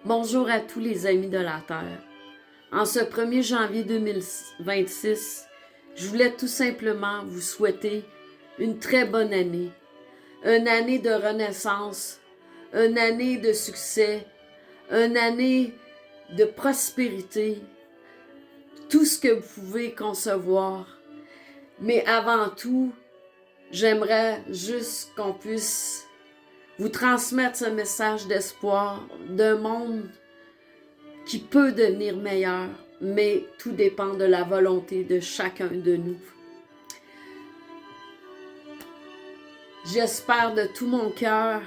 Bonjour à tous les amis de la Terre. En ce 1er janvier 2026, je voulais tout simplement vous souhaiter une très bonne année. Une année de renaissance, une année de succès, une année de prospérité, tout ce que vous pouvez concevoir. Mais avant tout, j'aimerais juste qu'on puisse vous transmettre ce message d'espoir d'un monde qui peut devenir meilleur, mais tout dépend de la volonté de chacun de nous. J'espère de tout mon cœur,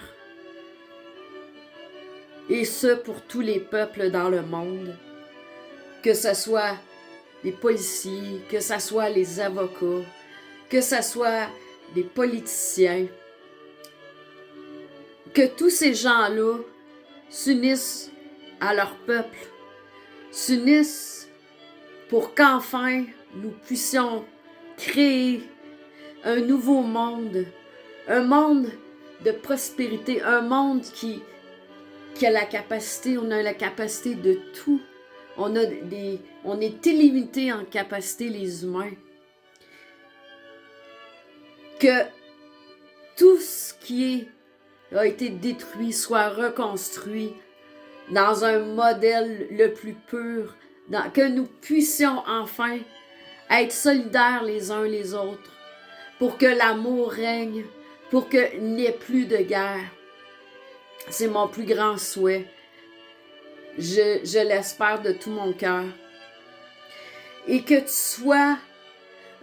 et ce pour tous les peuples dans le monde, que ce soit les policiers, que ce soit les avocats, que ce soit des politiciens, que tous ces gens-là s'unissent à leur peuple, s'unissent pour qu'enfin nous puissions créer un nouveau monde, un monde de prospérité, un monde qui a la capacité, on a la capacité de tout. On est illimité en capacité, les humains. Que tout ce qui a été détruit soit reconstruit dans un modèle le plus pur, que nous puissions enfin être solidaires les uns les autres, pour que l'amour règne, pour qu'il n'y ait plus de guerre. C'est mon plus grand souhait. Je l'espère de tout mon cœur. Et que tu sois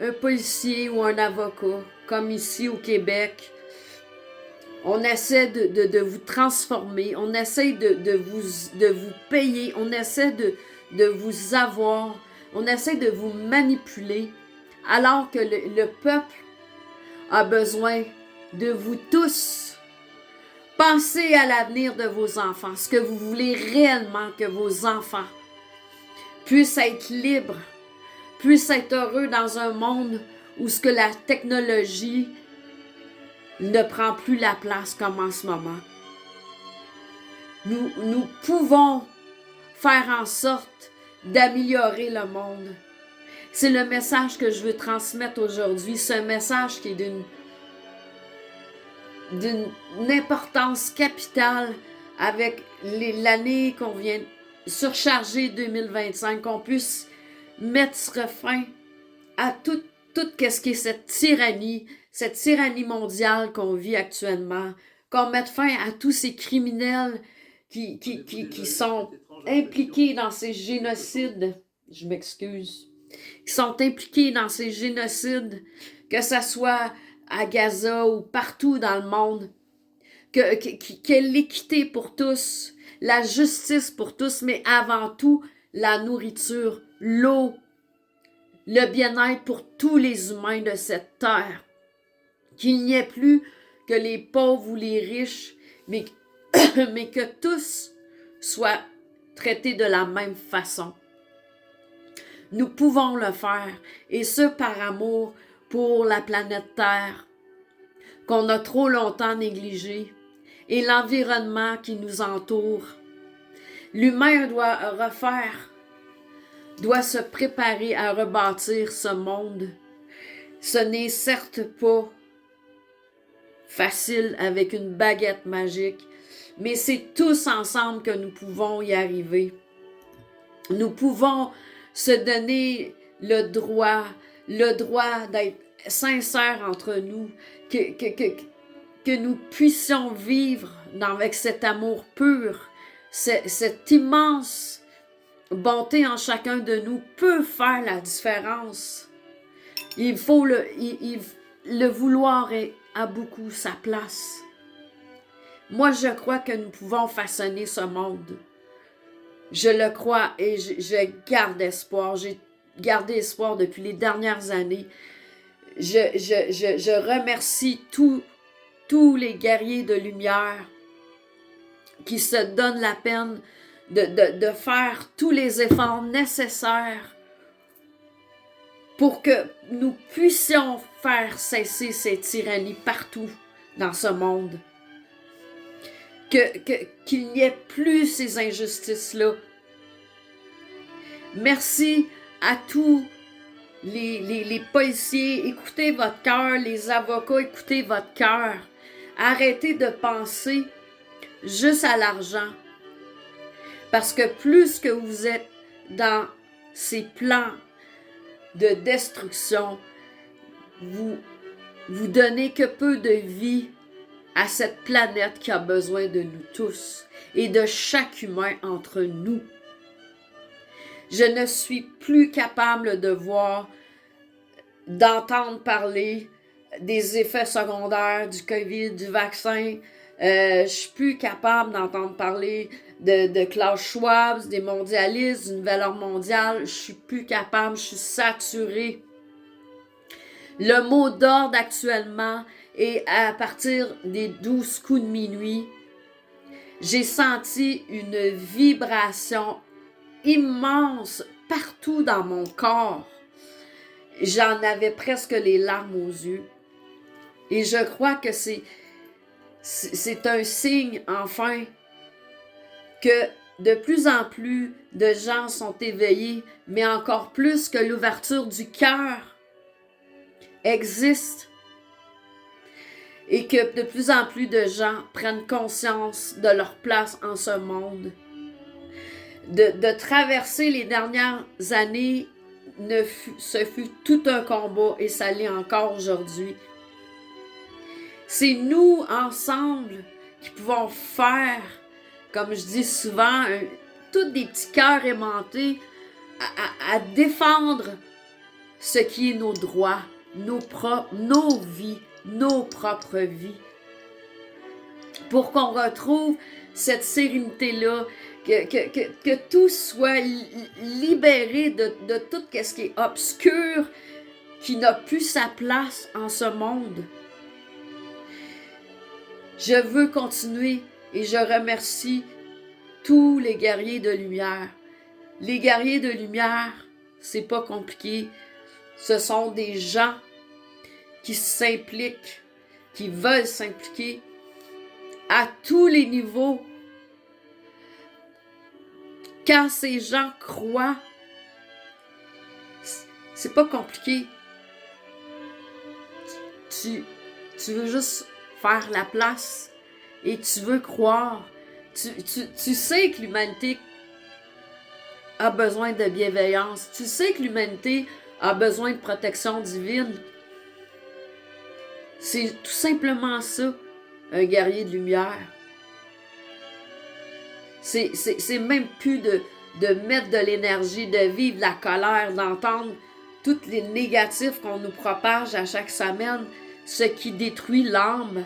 un policier ou un avocat, comme ici au Québec, on essaie de vous transformer, on essaie de vous payer, on essaie de vous avoir, on essaie de vous manipuler, alors que le peuple a besoin de vous tous. Pensez à l'avenir de vos enfants, ce que vous voulez réellement que vos enfants puissent être libres, puissent être heureux dans un monde où ce que la technologie ne prend plus la place comme en ce moment. Nous pouvons faire en sorte d'améliorer le monde. C'est le message que je veux transmettre aujourd'hui. C'est un message qui est d'une importance capitale avec l'année qu'on vient surcharger 2025, qu'on puisse mettre fin à tout ce qui est cette tyrannie mondiale qu'on vit actuellement, qu'on mette fin à tous ces criminels qui sont impliqués dans ces génocides, je m'excuse, qui sont impliqués dans ces génocides, que ce soit à Gaza ou partout dans le monde, qu'il y ait l'équité pour tous, la justice pour tous, mais avant tout, la nourriture, l'eau, le bien-être pour tous les humains de cette terre. Qu'il n'y ait plus que les pauvres ou les riches, mais que tous soient traités de la même façon. Nous pouvons le faire, et ce par amour pour la planète Terre, qu'on a trop longtemps négligée, et l'environnement qui nous entoure. L'humain doit se préparer à rebâtir ce monde. Ce n'est certes pas facile avec une baguette magique, mais c'est tous ensemble que nous pouvons y arriver. Nous pouvons se donner le droit d'être sincères entre nous, que nous puissions vivre avec cet amour pur, cette immense bonté en chacun de nous peut faire la différence. Il faut le vouloir a beaucoup sa place. Moi, je crois que nous pouvons façonner ce monde. Je le crois et je garde espoir. J'ai gardé espoir depuis les dernières années. Je remercie tous les guerriers de lumière qui se donnent la peine de faire tous les efforts nécessaires pour que nous puissions faire cesser cette tyrannie partout dans ce monde. qu'il n'y ait plus ces injustices-là. Merci à tous les policiers, écoutez votre cœur, les avocats, écoutez votre cœur. Arrêtez de penser juste à l'argent. Parce que plus que vous êtes dans ces plans de destruction, vous donnez que peu de vie à cette planète qui a besoin de nous tous et de chaque humain entre nous. Je ne suis plus capable de voir, d'entendre parler des effets secondaires du COVID, du vaccin. Je suis plus capable d'entendre parler de Klaus Schwab, des mondialistes, du nouvel ordre mondial. Je suis plus capable, je suis saturée. Le mot d'ordre actuellement est à partir des 12 coups de minuit. J'ai senti une vibration immense partout dans mon corps. J'en avais presque les larmes aux yeux. Et je crois que c'est un signe, enfin, que de plus en plus de gens sont éveillés, mais encore plus que l'ouverture du cœur existe et que de plus en plus de gens prennent conscience de leur place en ce monde. De traverser les dernières années, ce fut tout un combat et ça l'est encore aujourd'hui. C'est nous, ensemble, qui pouvons faire, comme je dis souvent, tous des petits cœurs aimantés à défendre ce qui est nos droits, nos vies, nos propres vies. Pour qu'on retrouve cette sérénité-là, que tout soit libéré de tout ce qui est obscur, qui n'a plus sa place en ce monde. Je veux continuer et je remercie tous les guerriers de lumière. Les guerriers de lumière, c'est pas compliqué. Ce sont des gens qui s'impliquent, qui veulent s'impliquer à tous les niveaux. Quand ces gens croient, c'est pas compliqué. Tu veux juste faire la place et tu veux croire. Tu sais que l'humanité a besoin de bienveillance. Tu sais que l'humanité a besoin de protection divine. C'est tout simplement ça, un guerrier de lumière. C'est même plus de mettre de l'énergie, de vivre la colère, d'entendre tous les négatifs qu'on nous propage à chaque semaine, ce qui détruit l'âme.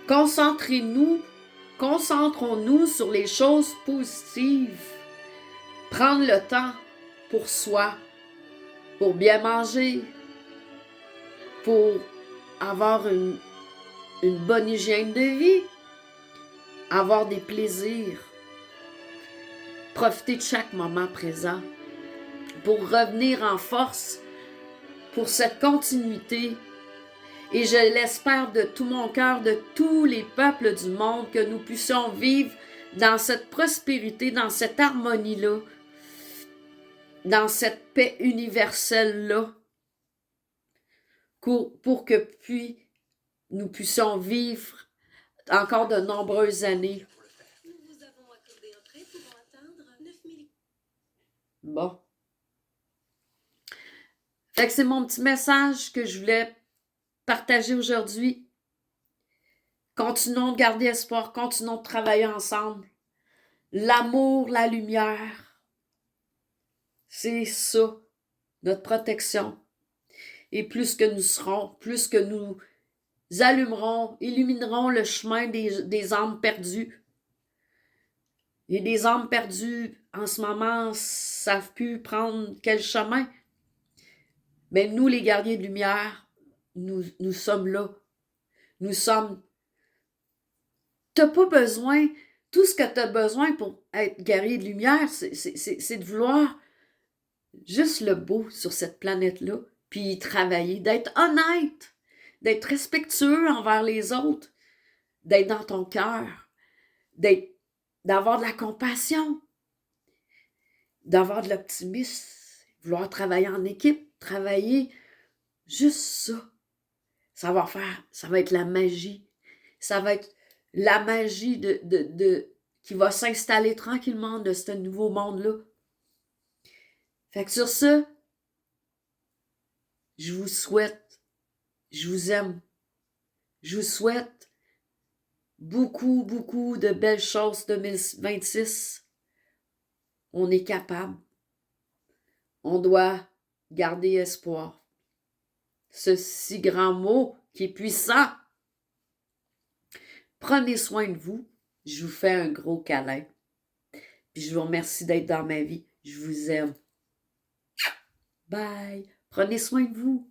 Concentrons-nous sur les choses positives. Prendre le temps pour soi, pour bien manger, pour avoir une bonne hygiène de vie, avoir des plaisirs, profiter de chaque moment présent pour revenir en force pour cette continuité. Et je l'espère de tout mon cœur, de tous les peuples du monde, que nous puissions vivre dans cette prospérité, dans cette harmonie-là, dans cette paix universelle-là, pour que nous puissions vivre encore de nombreuses années. Bon. Fait que c'est mon petit message que je voulais partager aujourd'hui. Continuons de garder espoir, continuons de travailler ensemble. L'amour, la lumière, c'est ça, notre protection. Et plus que nous serons, plus que nous allumerons, illuminerons le chemin des âmes perdues. Et des âmes perdues, en ce moment, ne savent plus prendre quel chemin. Mais nous, les guerriers de lumière, nous sommes là. Nous sommes... T'as pas besoin... Tout ce que tu as besoin pour être guerrier de lumière, c'est de vouloir juste le beau sur cette planète-là, puis y travailler, d'être honnête, d'être respectueux envers les autres, d'être dans ton cœur, d'avoir de la compassion, d'avoir de l'optimisme, vouloir travailler en équipe, travailler, juste ça. Ça va être la magie. Ça va être la magie qui va s'installer tranquillement de ce nouveau monde-là. Fait que sur ça, je vous souhaite, je vous aime, je vous souhaite beaucoup, beaucoup de belles choses 2026. On est capable. On doit garder espoir. Ce si grand mot qui est puissant. Prenez soin de vous. Je vous fais un gros câlin. Puis je vous remercie d'être dans ma vie. Je vous aime. Bye. Prenez soin de vous.